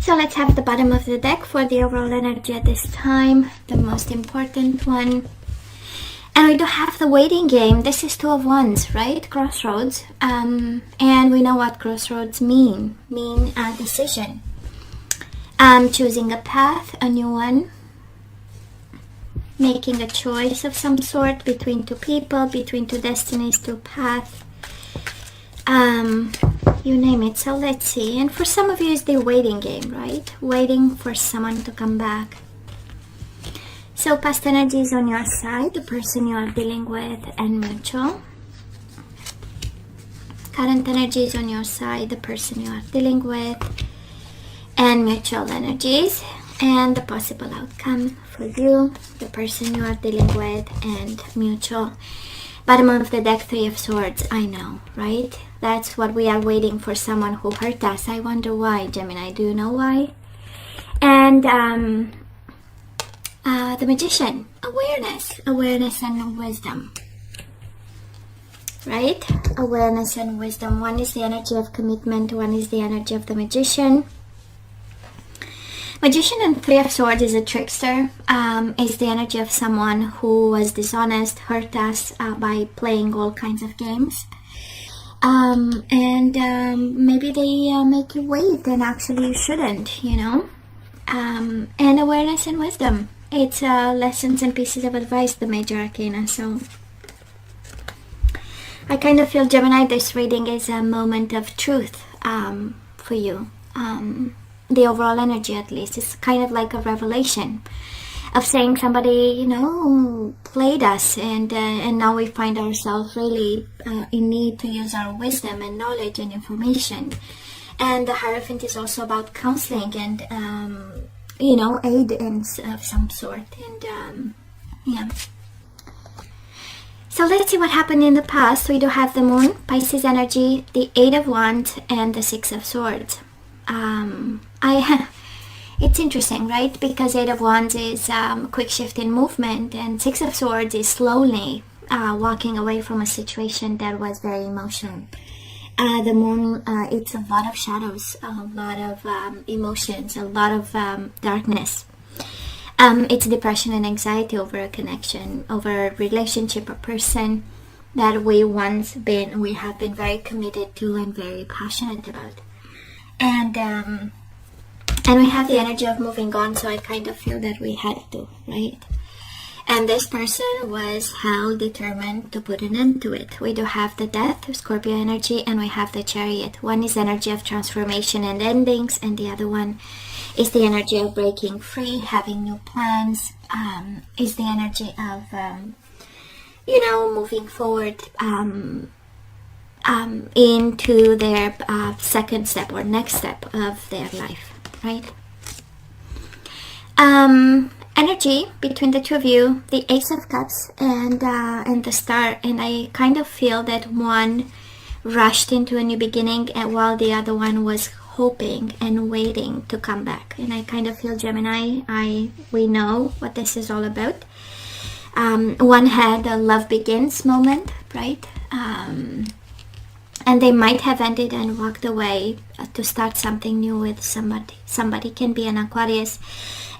So let's have the bottom of the deck for the overall energy at this time, the most important one. And we do have the waiting game. This is Two of Wands, right? Crossroads. And we know what crossroads mean a decision. Choosing a path, a new one. Making a choice of some sort between two people, between two destinies, two paths. You name it. So let's see. And for some of you, it's the waiting game, right? Waiting for someone to come back. So past energy is on your side, the person you are dealing with, and mutual. Current energy is on your side, the person you are dealing with, and mutual energies. And the possible outcome for you, the person you are dealing with, and mutual. Bottom of the deck, Three of Swords. I know, right? That's what we are waiting for, someone who hurt us. I wonder why, Gemini. Do you know why? And the Magician. Awareness and wisdom. Right? Awareness and wisdom. One is the energy of commitment. One is the energy of the Magician. Magician and Three of Swords is a trickster. Is the energy of someone who was dishonest, hurt us by playing all kinds of games. Maybe they make you wait, and actually you shouldn't, you know. And awareness and wisdom. It's lessons and pieces of advice, the major arcana. So I kind of feel, Gemini, this reading is a moment of truth for you. The overall energy, at least, is kind of like a revelation of saying somebody, you know, played us, and now we find ourselves really in need to use our wisdom and knowledge and information. And the Hierophant is also about counseling and you know, aid of some sort. And yeah. So let's see what happened in the past. We do have the Moon, Pisces energy, the Eight of Wands, and the Six of Swords. It's interesting, right? Because Eight of Wands is quick shift in movement, and Six of Swords is slowly walking away from a situation that was very emotional. The Moon, it's a lot of shadows, a lot of emotions, a lot of darkness. It's depression and anxiety over a connection, over a relationship or person that we have been very committed to and very passionate about. And we have the energy of moving on, so I kind of feel that we had to, right? And this person was hell determined to put an end to it. We do have the Death, Scorpio energy, and we have the Chariot. One is energy of transformation and endings, and the other one is the energy of breaking free, having new plans, is the energy of, you know, moving forward into their second step or next step of their life, right? Energy between the two of you, the Ace of Cups and the Star, and I kind of feel that one rushed into a new beginning, and while the other one was hoping and waiting to come back. And I kind of feel, Gemini, we know what this is all about. One had a love begins moment, right? And they might have ended and walked away to start something new with somebody. Somebody can be an Aquarius,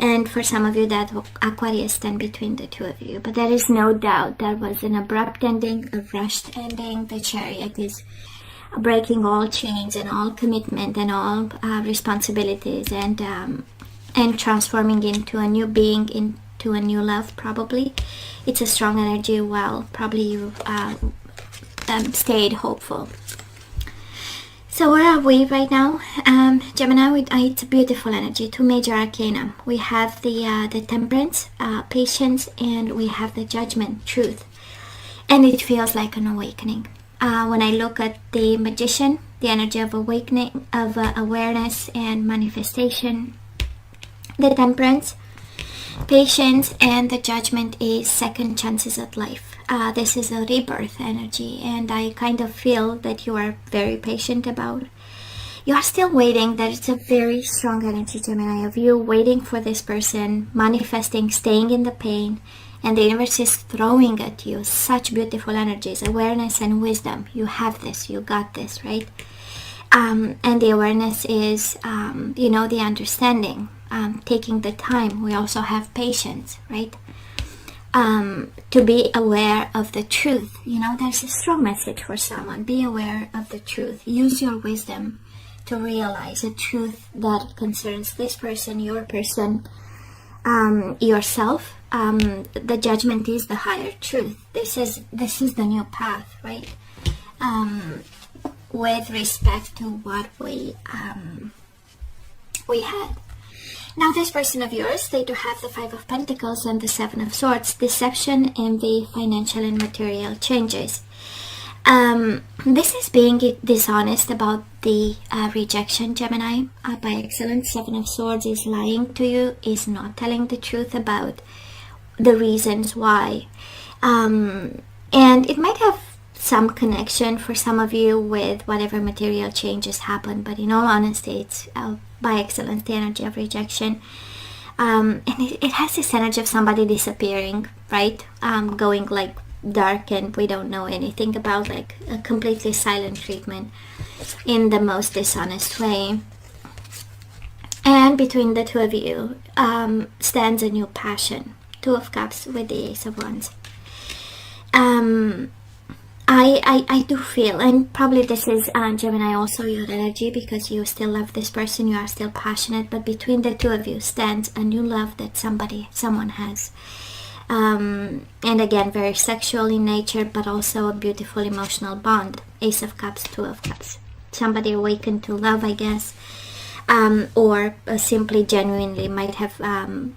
and for some of you that Aquarius stand between the two of you. But there is no doubt that was an abrupt ending, a rushed ending. The Chariot is breaking all chains and all commitment and all responsibilities, and transforming into a new being, into a new love. Probably it's a strong energy. Well, probably you stayed hopeful. So where are we right now? Gemini, it's a beautiful energy. Two major arcana. We have the Temperance, patience, and we have the Judgment, truth. And it feels like an awakening. When I look at the Magician, the energy of awakening, of awareness and manifestation. The Temperance, patience, and the Judgment is second chances at life. This is a rebirth energy, and I kind of feel that you are very patient about. You are still waiting. That it's a very strong energy, Gemini, of you waiting for this person, manifesting, staying in the pain, and the universe is throwing at you such beautiful energies, awareness and wisdom. You have this, you got this, right? And the awareness is, the understanding, taking the time. We also have patience, right? To be aware of the truth. There's a strong message for someone. Be aware of the truth. Use your wisdom to realize a truth that concerns this person, your person, yourself. The judgment is the higher truth. This is the new path, right? With respect to what we had. Now, this person of yours, they do have the Five of Pentacles and the Seven of Swords. Deception, envy, financial and material changes. This is being dishonest about the rejection, Gemini. By excellence, Seven of Swords is lying to you, is not telling the truth about the reasons why. And it might have some connection for some of you with whatever material changes happen, but in all honesty, it's by excellence the energy of rejection. And it has this energy of somebody disappearing, right? Going like dark, and we don't know anything about, like a completely silent treatment in the most dishonest way. And between the two of you stands a new passion. Two of Cups with the Ace of Wands. I do feel, and probably this is Gemini also your energy, because you still love this person, you are still passionate, but between the two of you stands a new love that someone has. And again, very sexual in nature, but also a beautiful emotional bond. Ace of Cups, Two of Cups. Somebody awakened to love, I guess, or simply genuinely might have fell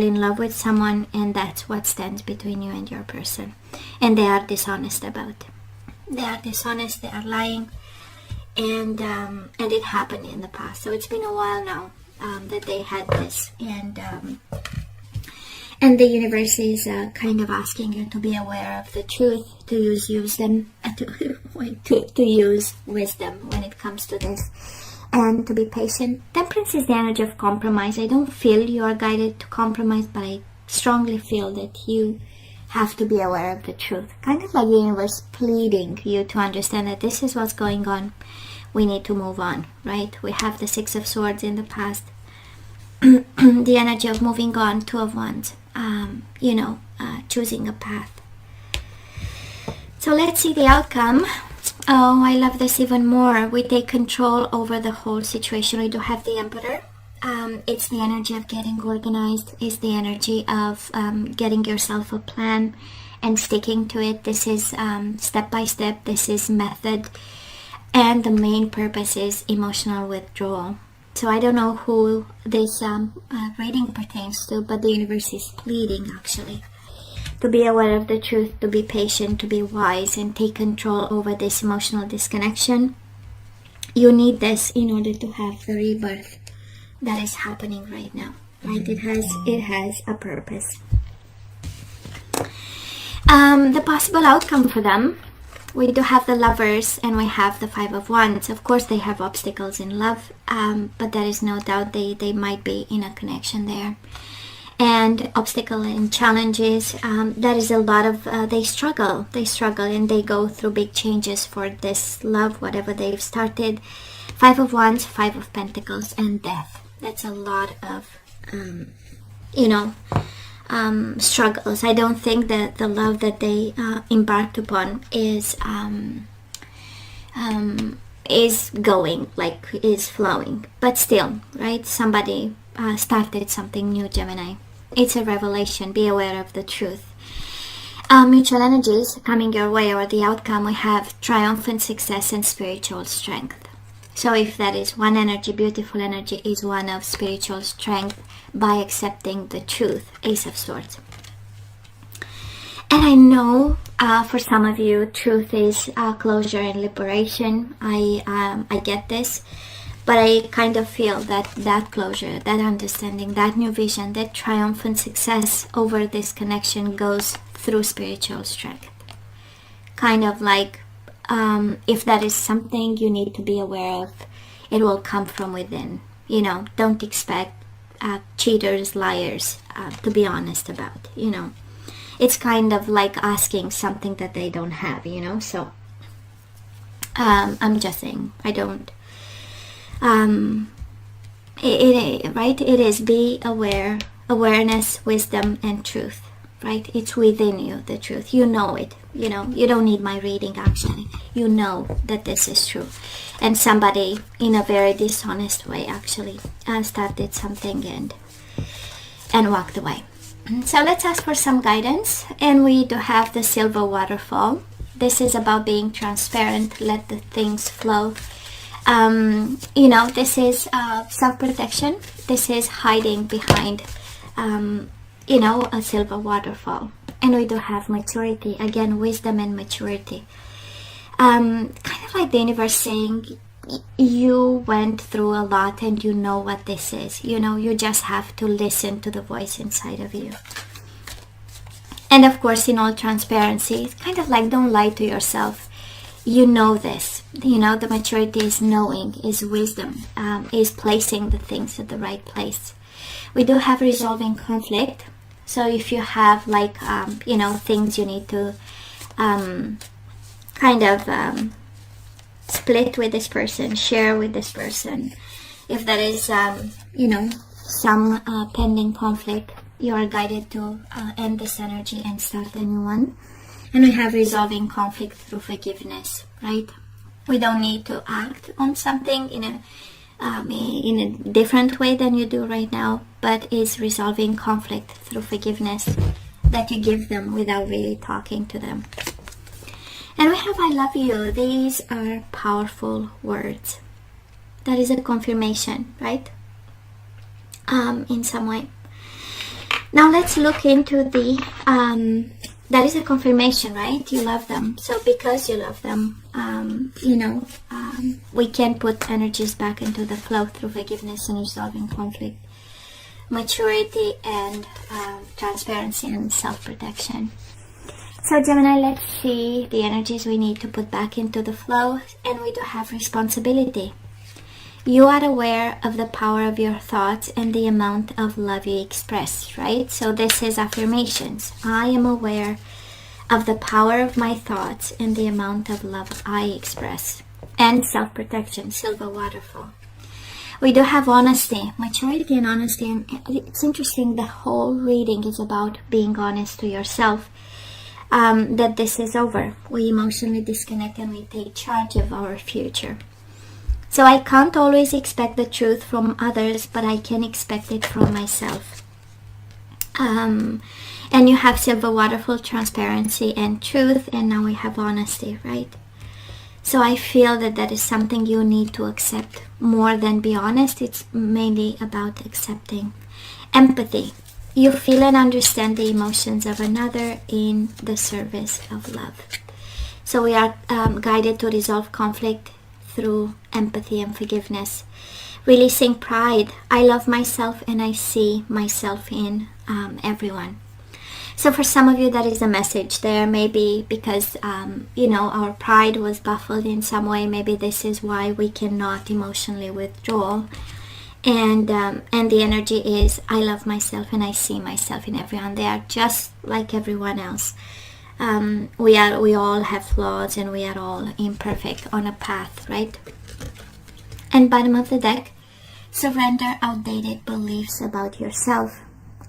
in love with someone, and that's what stands between you and your person. And they are dishonest about it. They are dishonest, they are lying, and it happened in the past. So it's been a while now that they had this, and the universe is kind of asking you to be aware of the truth, to use wisdom when it comes to this. And to be patient. Temperance is the energy of compromise. I don't feel you are guided to compromise, but I strongly feel that you have to be aware of the truth. Kind of like the universe pleading you to understand that this is what's going on. We need to move on, right? We have the Six of Swords in the past. The energy of moving on, Two of Wands. Choosing a path. So let's see the outcome. Oh, I love this even more. We take control over the whole situation. We do have the Emperor. It's the energy of getting organized. It's the energy of getting yourself a plan and sticking to it. This is step by step. This is method. And the main purpose is emotional withdrawal. So I don't know who this reading pertains to, but the universe is pleading, actually, to be aware of the truth, to be patient, to be wise, and take control over this emotional disconnection. You need this in order to have the rebirth that is happening right now, right? It has a purpose. The possible outcome for them, we do have the Lovers and we have the Five of Wands. Of course, they have obstacles in love, but there is no doubt they might be in a connection there. And obstacle and challenges, there is a lot of they struggle and they go through big changes for this love, whatever they've started. Five of Wands, Five of Pentacles, and death. That's a lot of struggles. I don't think that the love that they embarked upon is flowing, but still, right? Somebody started something new, Gemini. It's a revelation. Be aware of the truth. Mutual energies coming your way, or the outcome, we have triumphant success and spiritual strength. So if that is one energy, beautiful energy is one of spiritual strength by accepting the truth. Ace of Swords. And I know for some of you, truth is closure and liberation. I get this. But I kind of feel that closure, that understanding, that new vision, that triumphant success over this connection goes through spiritual strength. Kind of like if that is something you need to be aware of, it will come from within. Don't expect cheaters, liars to be honest about. It's kind of like asking something that they don't have, so I'm just saying, I don't. Right? It is be aware, awareness, wisdom, and truth. Right? It's within you, the truth. You know it. You know, you don't need my reading actually. You know that this is true. And somebody in a very dishonest way actually started something and walked away. So let's ask for some guidance. And we do have the silver waterfall. This is about being transparent, let the things flow. You know, this is self-protection. This is hiding behind you know, a silver waterfall. And we do have maturity, again, wisdom and maturity. Kind of like the universe saying, you went through a lot and you know what this is. You know, you just have to listen to the voice inside of you. And of course, in all transparency, it's kind of like, don't lie to yourself. You know this. You know, the maturity is knowing, is wisdom, is placing the things at the right place. We do have resolving conflict. So if you have like, you know, things you need to kind of split with this person, share with this person. If there is, you know, some pending conflict, you are guided to end this energy and start a new one. And we have resolving conflict through forgiveness, right? We don't need to act on something in a different way than you do right now, but is resolving conflict through forgiveness that you give them without really talking to them. And we have I love you. These are powerful words. That is a confirmation, right? In some way. Now let's look into the that is a confirmation, right? You love them. So because you love them, you know, we can put energies back into the flow through forgiveness and resolving conflict, maturity, and transparency and self-protection. So Gemini, let's see the energies we need to put back into the flow. And we do have responsibility. You are aware of the power of your thoughts and the amount of love you express, right? So this is affirmations. I am aware of the power of my thoughts and the amount of love I express. And self-protection, silver waterfall. We do have honesty, maturity and honesty. And it's interesting, the whole reading is about being honest to yourself. That this is over. We emotionally disconnect and we take charge of our future. So I can't always expect the truth from others, but I can expect it from myself. And you have silver waterfall, transparency and truth, and now we have honesty, right? So I feel that that is something you need to accept more than be honest. It's mainly about accepting. Empathy. You feel and understand the emotions of another in the service of love. So we are guided to resolve conflict through empathy and forgiveness. Releasing pride. I love myself and I see myself in everyone. So for some of you, that is a message there. Maybe because, you know, our pride was baffled in some way. Maybe this is why we cannot emotionally withdraw. And the energy is, I love myself and I see myself in everyone. They are just like everyone else. We all have flaws and we are all imperfect on a path, right? And bottom of the deck, surrender outdated beliefs about yourself.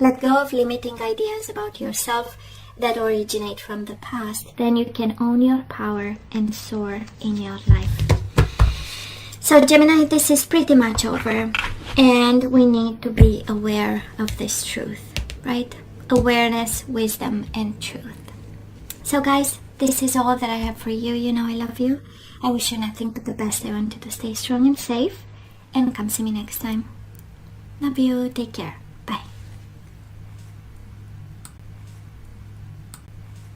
Let go of limiting ideas about yourself that originate from the past. Then you can own your power and soar in your life. So Gemini, this is pretty much over. And we need to be aware of this truth, right? Awareness, wisdom, and truth. So guys, this is all that I have for you. You know I love you. I wish you nothing but the best. I want you to stay strong and safe. And come see me next time. Love you. Take care.